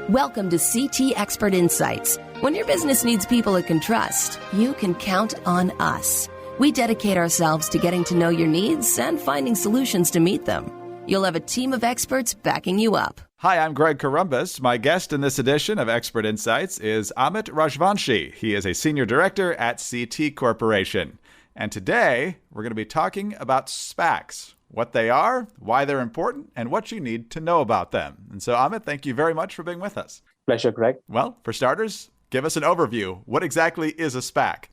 Welcome to CT Expert Insights. When your business needs people it can trust, you can count on us. We dedicate ourselves to getting to know your needs and finding solutions to meet them. You'll have a team of experts backing you up. Hi, I'm Greg Corombos. My guest in this edition of Expert Insights is Amit Rajvanshy. He is a senior director at CT Corporation. And today, we're going to be talking about SPACs, what they are, why they're important, and what you need to know about them. And so, Amit, thank you very much for being with us. Pleasure, Greg. Well, for starters, give us an overview. What exactly is a SPAC?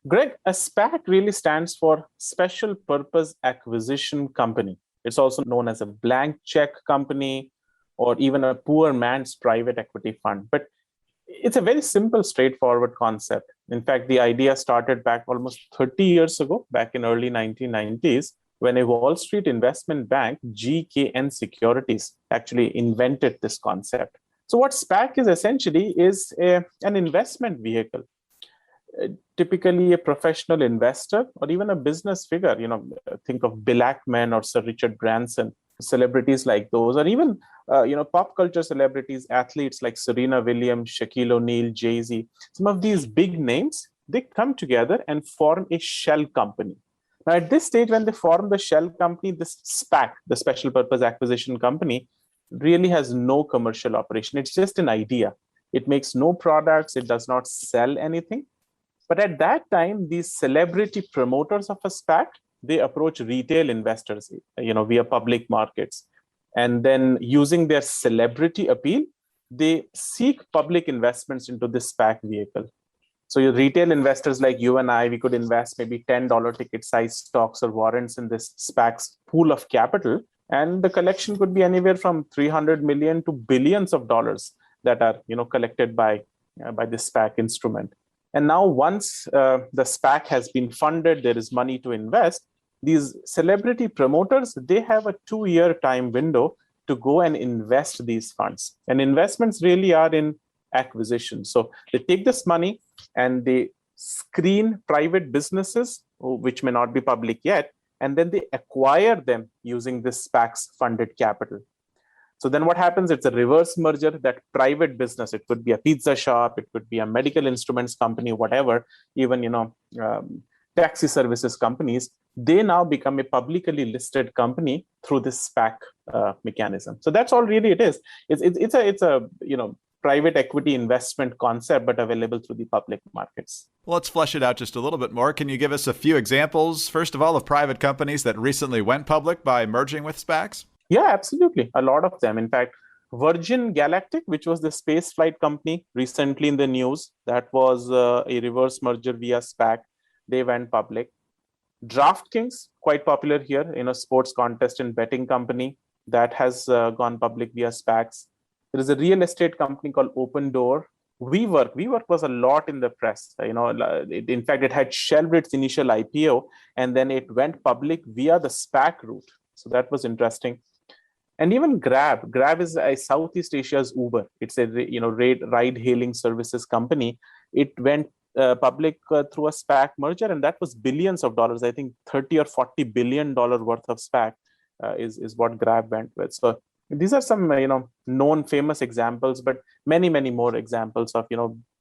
Greg, a SPAC really stands for Special Purpose Acquisition Company. It's also known as a blank check company or even a poor man's private equity fund. But it's a very simple, straightforward concept. In fact, the idea started back almost 30 years ago, back in early 1990s, when a Wall Street investment bank, GKN Securities, actually invented this concept. So what SPAC is essentially is an investment vehicle. Typically a professional investor or even a business figure, think of Bill Ackman or Sir Richard Branson, celebrities like those, or even, pop culture celebrities, athletes like Serena Williams, Shaquille O'Neal, Jay-Z. Some of these big names, they come together and form a shell company. Now, at this stage, when they form the shell company, this SPAC, the Special Purpose Acquisition Company, really has no commercial operation. It's just an idea. It makes no products. It does not sell anything. But at that time, these celebrity promoters of a SPAC, they approach retail investors, via public markets. And then using their celebrity appeal, they seek public investments into this SPAC vehicle. So your retail investors like you and I, we could invest maybe $10 ticket size stocks or warrants in this SPAC's pool of capital. And the collection could be anywhere from 300 million to billions of dollars that are, collected by this SPAC instrument. And now once the SPAC has been funded, there is money to invest, these celebrity promoters, they have a 2-year time window to go and invest these funds. And investments really are in acquisition. So they take this money and they screen private businesses, which may not be public yet, and then they acquire them using this SPAC's funded capital. So then what happens? It's a reverse merger. That private business, it could be a pizza shop, it could be a medical instruments company, whatever, even, taxi services companies, they now become a publicly listed company through this SPAC mechanism. So that's all really it is. It's a private equity investment concept, but available through the public markets. Well, let's flesh it out just a little bit more. Can you give us a few examples, first of all, of private companies that recently went public by merging with SPACs? Yeah, absolutely. A lot of them. In fact, Virgin Galactic, which was the space flight company recently in the news, that was a reverse merger via SPAC. They went public. DraftKings, quite popular here, sports contest and betting company, that has gone public via SPACs. There is a real estate company called Open Door. WeWork was a lot in the press. In fact, it had shelved its initial IPO and then it went public via the SPAC route. So that was interesting. And even Grab is a Southeast Asia's Uber. It's a ride-hailing services company. It went public through a SPAC merger, and that was billions of dollars. I think 30 or 40 billion dollar worth of SPAC is what Grab went with. So these are some known famous examples, but many more examples of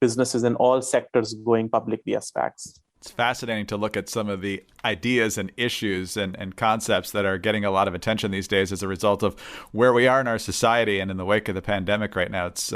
businesses in all sectors going public via SPACs. It's fascinating to look at some of the ideas and issues and concepts that are getting a lot of attention these days as a result of where we are in our society and in the wake of the pandemic right now. It's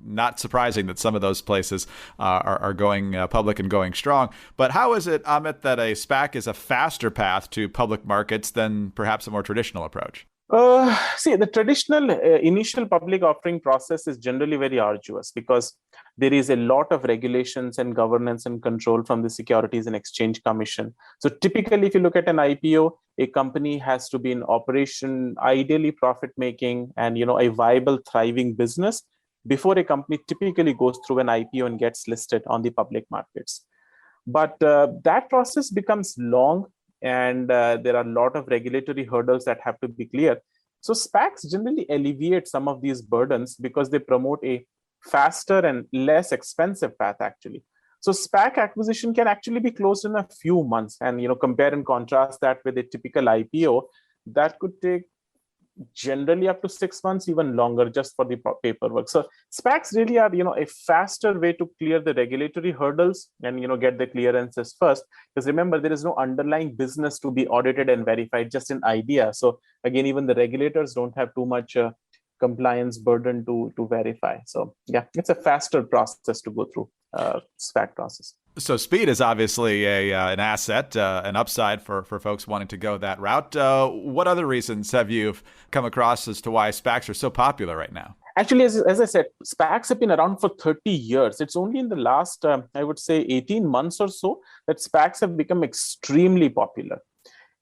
not surprising that some of those places are going public and going strong. But how is it, Amit, that a SPAC is a faster path to public markets than perhaps a more traditional approach? The traditional initial public offering process is generally very arduous because there is a lot of regulations and governance and control from the Securities and Exchange Commission. So typically, if you look at an IPO, a company has to be in operation, ideally profit-making and, a viable, thriving business before a company typically goes through an IPO and gets listed on the public markets. But that process becomes long. And there are a lot of regulatory hurdles that have to be clear. So SPACs generally alleviate some of these burdens because they promote a faster and less expensive path, actually. So SPAC acquisition can actually be closed in a few months. And compare and contrast that with a typical IPO, that could take generally up to 6 months, even longer, just for the paperwork. So SPACs really are, a faster way to clear the regulatory hurdles and, get the clearances first. Because remember, there is no underlying business to be audited and verified, just an idea. So again, even the regulators don't have too much compliance burden to verify. So yeah, it's a faster process to go through SPAC process. So speed is obviously an asset, an upside for folks wanting to go that route. What other reasons have you come across as to why SPACs are so popular right now? Actually, as I said, SPACs have been around for 30 years. It's only in the last, I would say, 18 months or so that SPACs have become extremely popular.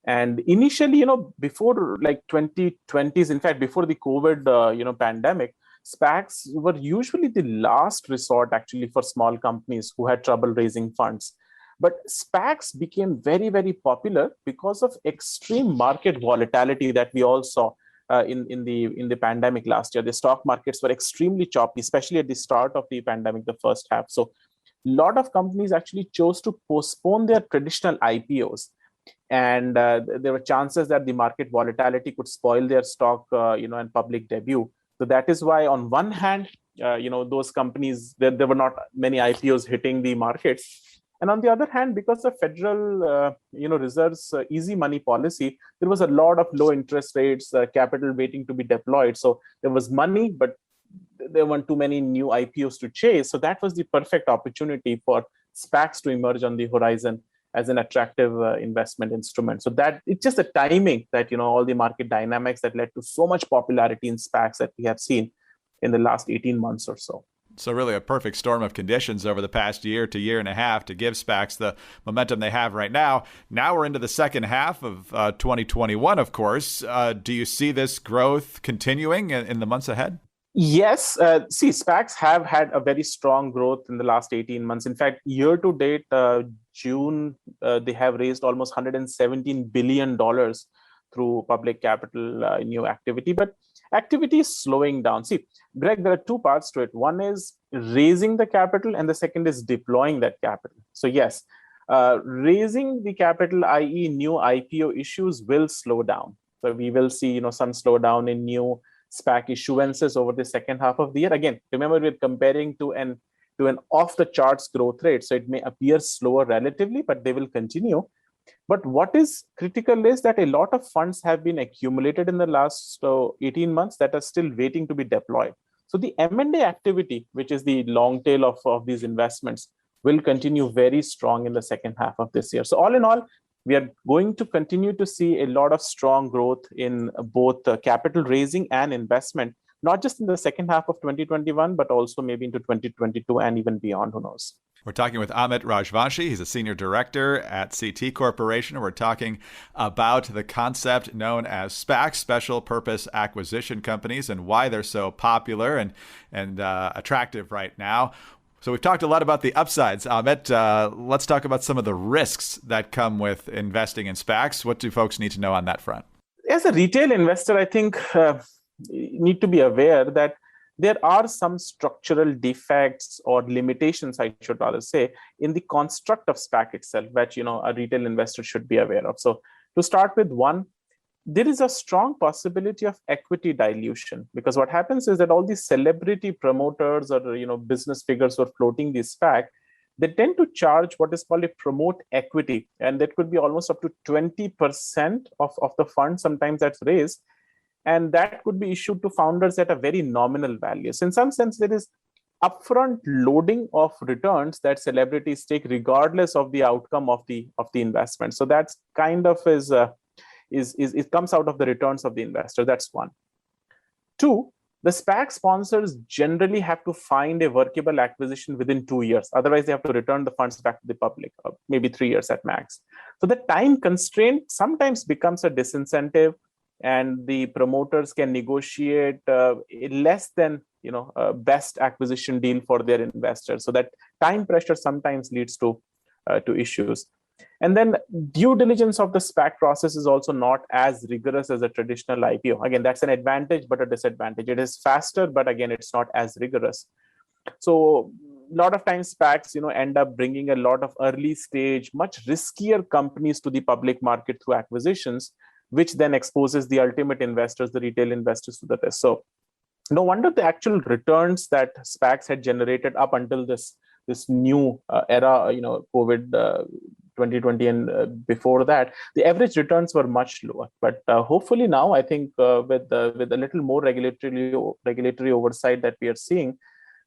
And initially, before like 2020s, in fact, before the COVID, pandemic, SPACs were usually the last resort actually for small companies who had trouble raising funds. But SPACs became very, very popular because of extreme market volatility that we all saw in the pandemic last year. The stock markets were extremely choppy, especially at the start of the pandemic, the first half. So a lot of companies actually chose to postpone their traditional IPOs. And there were chances that the market volatility could spoil their stock, and public debut. So that is why, on one hand, those companies, there were not many IPOs hitting the markets. And on the other hand, because of Federal, Reserve's easy money policy, there was a lot of low interest rates, capital waiting to be deployed. So there was money, but there weren't too many new IPOs to chase. So that was the perfect opportunity for SPACs to emerge on the horizon as an attractive investment instrument. So that it's just the timing that, all the market dynamics that led to so much popularity in SPACs that we have seen in the last 18 months or so. So really a perfect storm of conditions over the past year to year and a half to give SPACs the momentum they have right now. Now we're into the second half of 2021, of course. Do you see this growth continuing in the months ahead? Yes. See, SPACs have had a very strong growth in the last 18 months. In fact, year to date, June, they have raised almost $117 billion through public capital new activity. But activity is slowing down. See, Greg, there are two parts to it. One is raising the capital, and the second is deploying that capital. So yes, raising the capital, i.e. new IPO issues, will slow down. So we will see, some slowdown in new SPAC issuances over the second half of the year. Again, remember, we're comparing to an off-the-charts growth rate. So it may appear slower relatively, but they will continue. But what is critical is that a lot of funds have been accumulated in the last 18 months that are still waiting to be deployed. So the M&A activity, which is the long tail of these investments, will continue very strong in the second half of this year. So all in all, we are going to continue to see a lot of strong growth in both capital raising and investment, not just in the second half of 2021, but also maybe into 2022 and even beyond, who knows. We're talking with Amit Rajvanshy. He's a senior director at CT Corporation. We're talking about the concept known as SPAC, Special Purpose Acquisition Companies, and why they're so popular and attractive right now. So we've talked a lot about the upsides, Amit. Let's talk about some of the risks that come with investing in SPACs. What do folks need to know on that front? As a retail investor, I think you need to be aware that there are some structural defects or limitations, I should rather say, in the construct of SPAC itself, which a retail investor should be aware of. So to start with, one, there is a strong possibility of equity dilution, because what happens is that all these celebrity promoters or business figures who are floating this SPAC, they tend to charge what is called a promote equity, and that could be almost up to 20% of the fund sometimes that's raised, and that could be issued to founders at a very nominal value. So in some sense, there is upfront loading of returns that celebrities take regardless of the outcome of the investment. So that's kind of it comes out of the returns of the investor. That's one. Two, the SPAC sponsors generally have to find a workable acquisition within 2 years. Otherwise, they have to return the funds back to the public, or maybe 3 years at max. So the time constraint sometimes becomes a disincentive, and the promoters can negotiate a less than best acquisition deal for their investors. So that time pressure sometimes leads to issues. And then due diligence of the SPAC process is also not as rigorous as a traditional IPO. Again, that's an advantage, but a disadvantage. It is faster, but again, it's not as rigorous. So a lot of times SPACs, end up bringing a lot of early stage, much riskier companies to the public market through acquisitions, which then exposes the ultimate investors, the retail investors, to the risk. So no wonder the actual returns that SPACs had generated up until this new era, COVID 2020 and before that, the average returns were much lower. But hopefully now, I think with a little more regulatory oversight that we are seeing,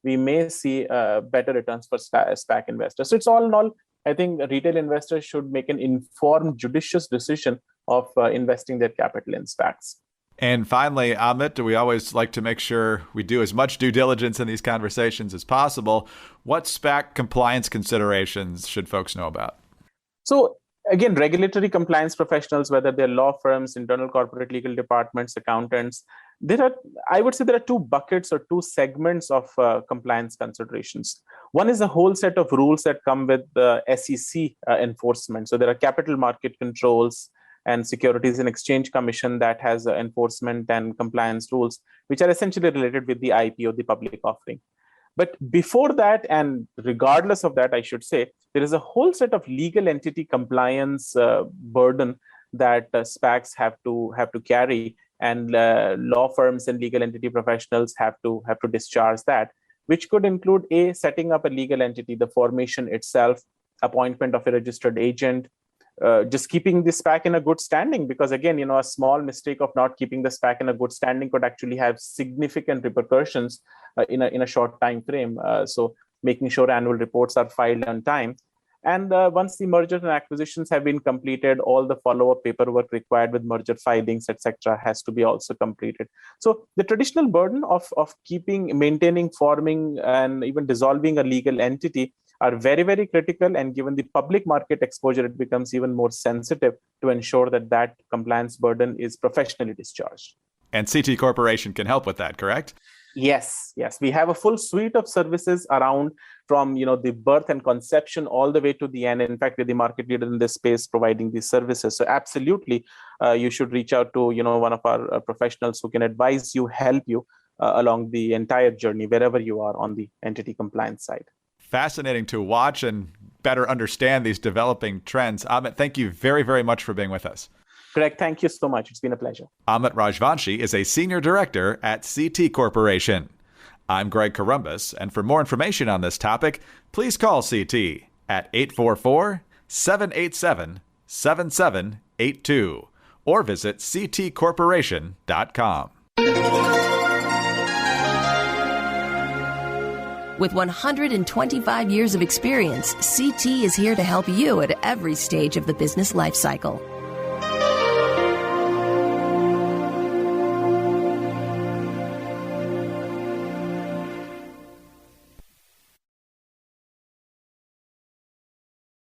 we may see better returns for SPAC investors. So it's all in all, I think retail investors should make an informed, judicious decision of investing their capital in SPACs. And finally, Amit, we always like to make sure we do as much due diligence in these conversations as possible. What SPAC compliance considerations should folks know about? So again, regulatory compliance professionals, whether they're law firms, internal corporate legal departments, accountants, I would say there are two buckets or two segments of compliance considerations. One is a whole set of rules that come with the SEC enforcement. So there are capital market controls and Securities and Exchange Commission that has enforcement and compliance rules, which are essentially related with the IPO, the public offering. But before that, and regardless of that, I should say, there is a whole set of legal entity compliance burden that SPACs have to carry, and law firms and legal entity professionals have to discharge that, which could include setting up a legal entity, the formation itself, appointment of a registered agent, just keeping the SPAC in a good standing, because again, a small mistake of not keeping the SPAC in a good standing could actually have significant repercussions in a short time frame. So making sure annual reports are filed on time. And once the mergers and acquisitions have been completed, all the follow-up paperwork required with merger filings, etc., has to be also completed. So the traditional burden of keeping, maintaining, forming, and even dissolving a legal entity are very, very critical. And given the public market exposure, it becomes even more sensitive to ensure that compliance burden is professionally discharged. And CT Corporation can help with that, correct? Yes. We have a full suite of services around from the birth and conception all the way to the end. In fact, we're the market leader in this space providing these services. So absolutely, you should reach out to one of our professionals who can advise you, help you along the entire journey, wherever you are on the entity compliance side. Fascinating to watch and better understand these developing trends. Amit, thank you very, very much for being with us. Greg, thank you so much. It's been a pleasure. Amit Rajvanshy is a senior director at CT Corporation. I'm Greg Corombos, and for more information on this topic, please call CT at 844-787-7782 or visit ctcorporation.com. With 125 years of experience, CT is here to help you at every stage of the business life cycle.